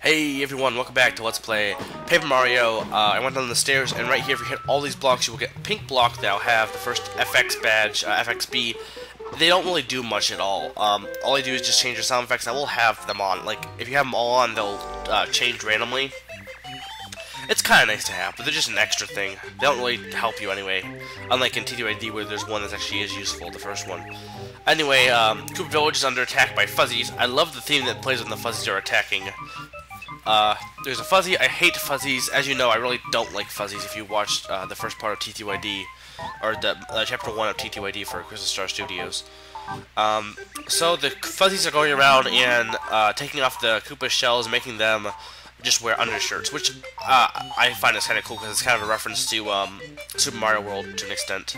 Hey everyone, welcome back to Let's Play Paper Mario. I went down the stairs, and right here, if you hit all these blocks, you will get a pink block that'll have the first FX badge, FXB. They don't really do much at all. All they do is just change your sound effects. I will have them on. Like, if you have them all on, they'll change randomly. It's kind of nice to have, but they're just an extra thing. They don't really help you anyway. Unlike in TTYD, where there's one that actually is useful, the first one. Anyway, Koopa Village is under attack by Fuzzies. I love the theme that plays when the Fuzzies are attacking. There's a Fuzzy. I hate Fuzzies. As you know, I really don't like Fuzzies. If you watched the first part of TTYD, or the Chapter 1 of TTYD for Crystal Star Studios. So the Fuzzies are going around and taking off the Koopa shells, making them just wear undershirts, which I find is kind of cool because it's kind of a reference to Super Mario World to an extent.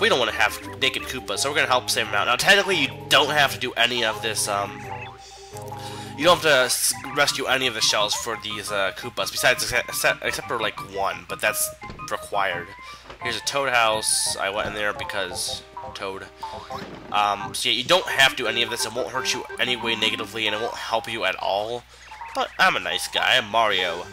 We don't want to have naked Koopas, so we're going to help save them out. Now, technically, you don't have to do any of this, you don't have to rescue any of the shells for these Koopas, besides, except for, like, one, but that's required. Here's a Toad house. I went in there because Toad. So yeah, you don't have to do any of this. It won't hurt you anyway negatively, and it won't help you at all. But I'm a nice guy. I'm Mario.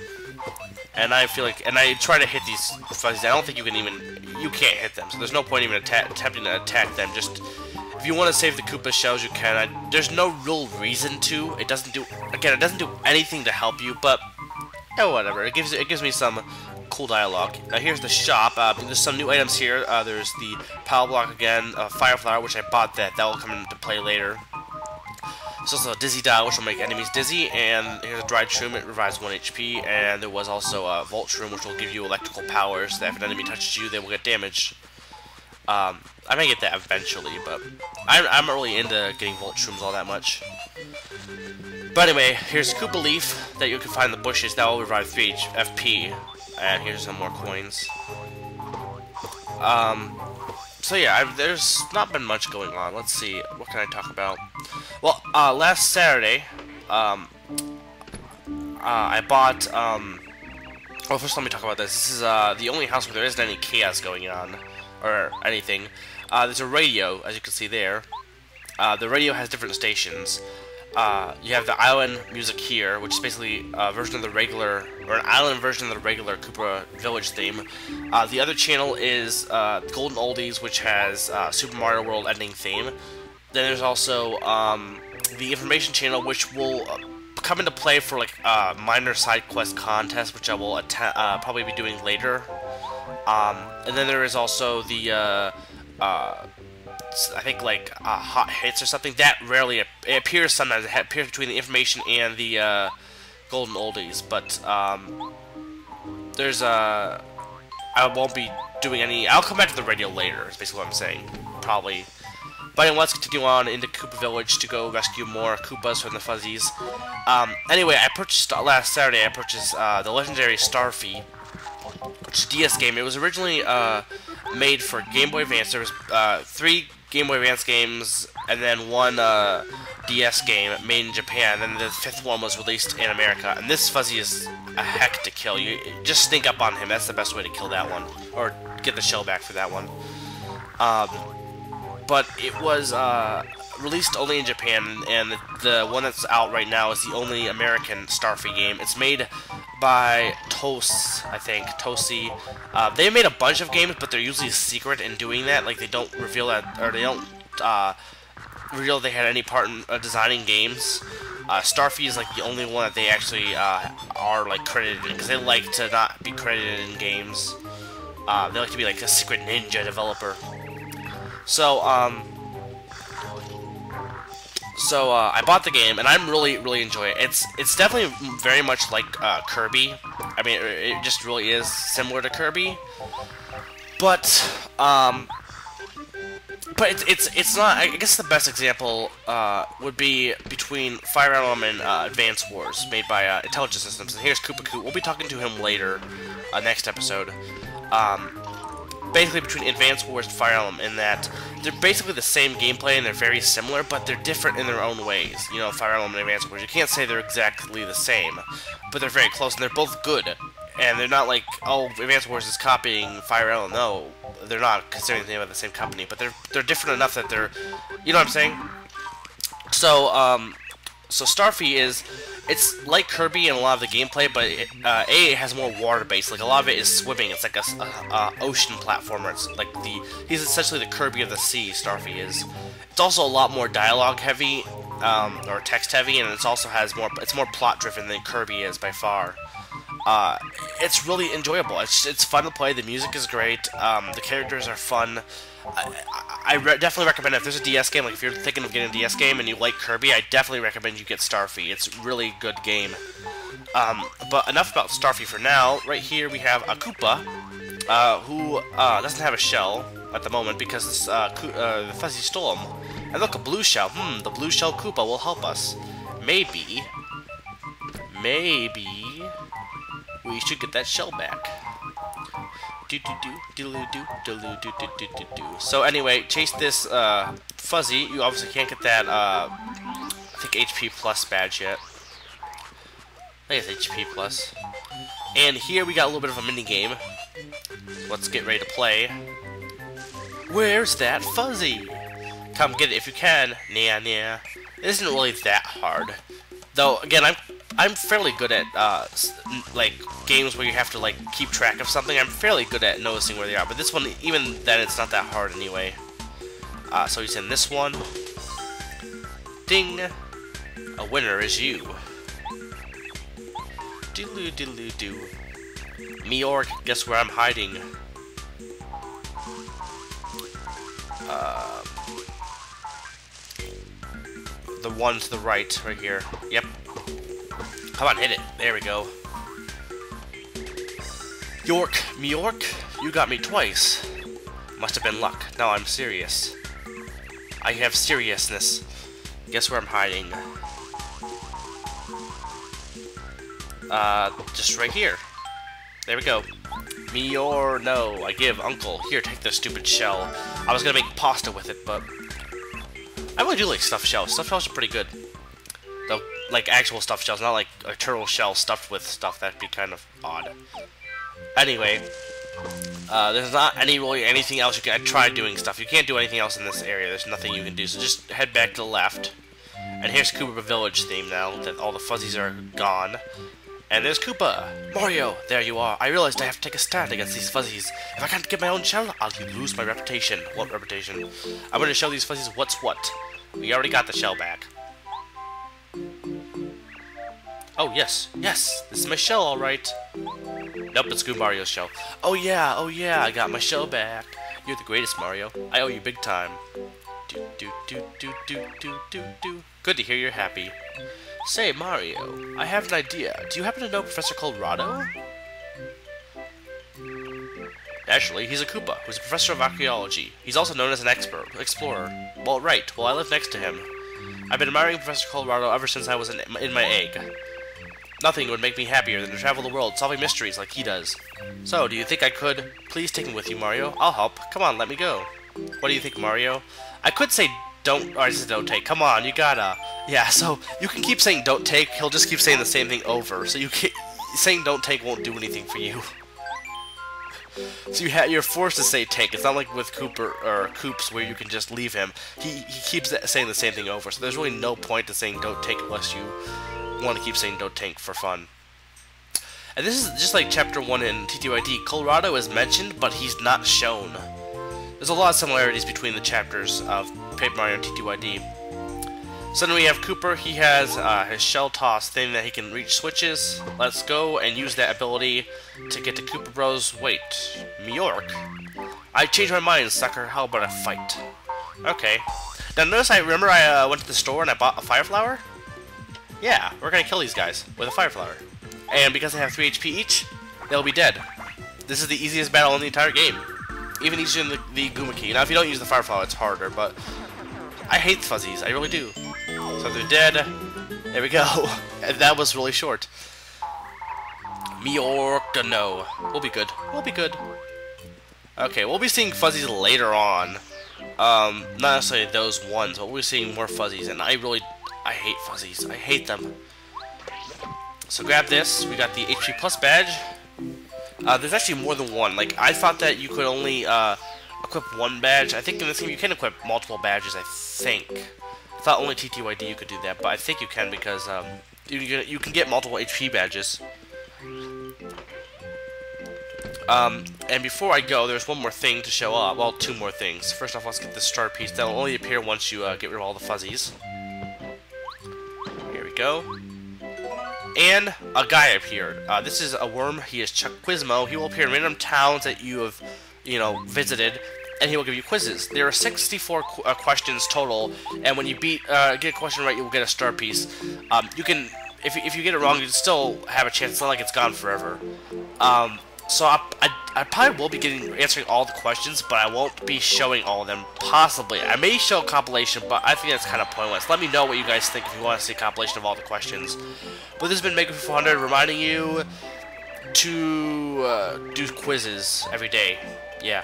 And I feel like, and I try to hit these Fuzzies. I don't think you can even, you can't hit them, so there's no point even attempting to attack them. Just, if you want to save the Koopa shells, you can. There's no real reason to. It doesn't do, again, it doesn't do anything to help you, but, oh, whatever. It gives me some cool dialogue. Now here's the shop. There's some new items here. There's the power block again, Fire Flower, which I bought that. That will come into play later. There's also a Dizzy Dial, which will make enemies dizzy, and here's a Dried Shroom, it revives 1 HP, and there was also a Volt Shroom, which will give you electrical powers, so that if an enemy touches you, they will get damaged. I may get that eventually, but I'm not really into getting Volt Shrooms all that much. But anyway, here's Koopa Leaf that you can find in the bushes. That will revive 3 FP, and here's some more coins. So yeah, there's not been much going on. Let's see, what can I talk about? Well, last Saturday, I bought, well, first let me talk about this. This is, the only house where there isn't any chaos going on, or anything. There's a radio, as you can see there. The radio has different stations. You have the island music here, which is basically a version of the regular, or an island version of the regular Koopa Village theme. The other channel is Golden Oldies, which has Super Mario World ending theme. Then there's also the information channel, which will come into play for like minor side quest contests, which I will probably be doing later. And then there is also the I think like hot hits or something that rarely it appears sometimes. It appears between the information and the Golden Oldies, but there's I won't be doing any. I'll come back to the radio later. Is basically what I'm saying, probably. But anyway, let's continue on into Koopa Village to go rescue more Koopas from the Fuzzies. Anyway, I purchased last Saturday. I purchased the legendary Starfy, which is a DS game. It was originally made for Game Boy Advance. There was 3 Game Boy Advance games, and then 1 DS game made in Japan, and then the 5th one was released in America. And this Fuzzy is a heck to kill. You just sneak up on him. That's the best way to kill that one, or get the shell back for that one. But it was released only in Japan, and the one that's out right now is the only American Starfy game. It's made by I think, Tosi. They made a bunch of games, but they're usually secret in doing that. Like, they don't reveal that, or they don't reveal they had any part in designing games. Starfy is like the only one that they actually are like credited in, because they like to not be credited in games. They like to be like a secret ninja developer. So, I bought the game, and I'm really enjoying it. It's definitely very much like Kirby. I mean, it just really is similar to Kirby, but it's not. I guess the best example would be between Fire Emblem and Advance Wars, made by Intelligent Systems. And here's Koopa. We'll be talking to him later, next episode. Basically between Advance Wars and Fire Emblem, in that they're basically the same gameplay and they're very similar, but they're different in their own ways. You know, Fire Emblem and Advance Wars, you can't say they're exactly the same, but they're very close, and they're both good. And they're not like, oh, Advance Wars is copying Fire Emblem. No, they're not, considering they have the same company, but they're different enough that they're, you know what I'm saying? So, So Starfy it's like Kirby in a lot of the gameplay, but it has more water-based. Like a lot of it is swimming. It's like a ocean platformer. It's like he's essentially the Kirby of the sea. Starfy is. It's also a lot more dialogue heavy, or text heavy, and it's also it's more plot driven than Kirby is by far. It's really enjoyable. It's fun to play. The music is great. The characters are fun. I definitely recommend it. If there's a DS game, like if you're thinking of getting a DS game and you like Kirby, I definitely recommend you get Starfy. It's a really good game. But enough about Starfy for now. Right here we have a Koopa, who doesn't have a shell at the moment because the Fuzzies stole him. And look, a blue shell. The blue shell Koopa will help us. Maybe we should get that shell back. So anyway, chase this Fuzzy. You obviously can't get that I think HP plus badge yet. I think it's HP plus. And here we got a little bit of a mini game. Let's get ready to play. Where's that Fuzzy? Come get it if you can. Nah. It isn't really that hard. Though again, I'm fairly good at like games where you have to like keep track of something. I'm fairly good at noticing where they are, but this one, even then, it's not that hard anyway. So he's in this one. Ding! A winner is you. Doodaloo doodaloo doo. Meork, guess where I'm hiding? The one to the right here. Yep. Come on, hit it. There we go. Meork, you got me twice. Must have been luck. Now I'm serious. I have seriousness. Guess where I'm hiding? Just right here. There we go. No, I give Uncle. Here, take this stupid shell. I was gonna make pasta with it, but I really do like stuffed shells. Stuffed shells are pretty good. Though, like actual stuffed shells, not like a turtle shell stuffed with stuff. That'd be kind of odd. Anyway, there's not really anything else you can. I tried doing stuff. You can't do anything else in this area. There's nothing you can do. So just head back to the left. And here's Koopa Village theme now that all the Fuzzies are gone. And there's Koopa! Mario, there you are. I realized I have to take a stand against these Fuzzies. If I can't get my own shell, I'll lose my reputation. What reputation? I'm going to show these Fuzzies what's what. We already got the shell back. Oh, yes. Yes, this is my shell, alright. Nope, it's Goomba Mario's shell. Oh yeah, I got my shell back. You're the greatest, Mario. I owe you big time. Good to hear you're happy. Say, Mario, I have an idea. Do you happen to know Professor Colorado? Actually, he's a Koopa, who's a professor of archaeology. He's also known as an explorer. Well, right. Well, I live next to him. I've been admiring Professor Colorado ever since I was in my egg. Nothing would make me happier than to travel the world solving mysteries like he does. So, do you think I could? Please take me with you, Mario. I'll help. Come on, let me go. What do you think, Mario? I could say don't, or I said don't take. Come on, you gotta. Yeah, so you can keep saying don't take. He'll just keep saying the same thing over. So saying don't take won't do anything for you. So you're forced to say take. It's not like with Koopa or Koops where you can just leave him. He keeps saying the same thing over. So there's really no point to saying don't take unless you want to keep saying don't take for fun. And this is just like Chapter 1 in TTYD. Colorado is mentioned, but he's not shown. There's a lot of similarities between the chapters of Paper Mario and TTYD. So then we have Koopa. He has his shell toss thing that he can reach switches. Let's go and use that ability to get to Koopa Bros. Wait, Meork? I changed my mind, sucker. How about a fight? Okay. Now notice I went to the store and I bought a fire flower? Yeah, we're gonna kill these guys with a fire flower. And because they have 3 HP each, they'll be dead. This is the easiest battle in the entire game. Even easier than the Goomba Key. Now if you don't use the fire flower, it's harder, but I hate Fuzzies, I really do. So they're dead. There we go. And that was really short. Meork, no. We'll be good. We'll be good. Okay, we'll be seeing Fuzzies later on. Not necessarily those ones, but we'll be seeing more Fuzzies, and I hate Fuzzies. I hate them. So grab this. We got the HP Plus badge. There's actually more than one. Like, I thought that you could only equip one badge. I think in this game you can equip multiple badges, I think. If thought only TTYD you could do that, but I think you can because you can get multiple HP badges. And before I go, there's one more thing to show up. Well, two more things. First off, let's get this star piece. That will only appear once you get rid of all the fuzzies. Here we go. And a guy appeared. This is a worm. He is Chuck Quizmo. He will appear in random towns that you have, visited, and he will give you quizzes. There are 64 questions total, and when you get a question right, you will get a star piece. You can, if you get it wrong, you can still have a chance. It's not like it's gone forever. So I probably will be answering all the questions, but I won't be showing all of them, possibly. I may show a compilation, but I think that's kind of pointless. Let me know what you guys think if you want to see a compilation of all the questions. But this has been Mega400 reminding you to do quizzes every day. Yeah.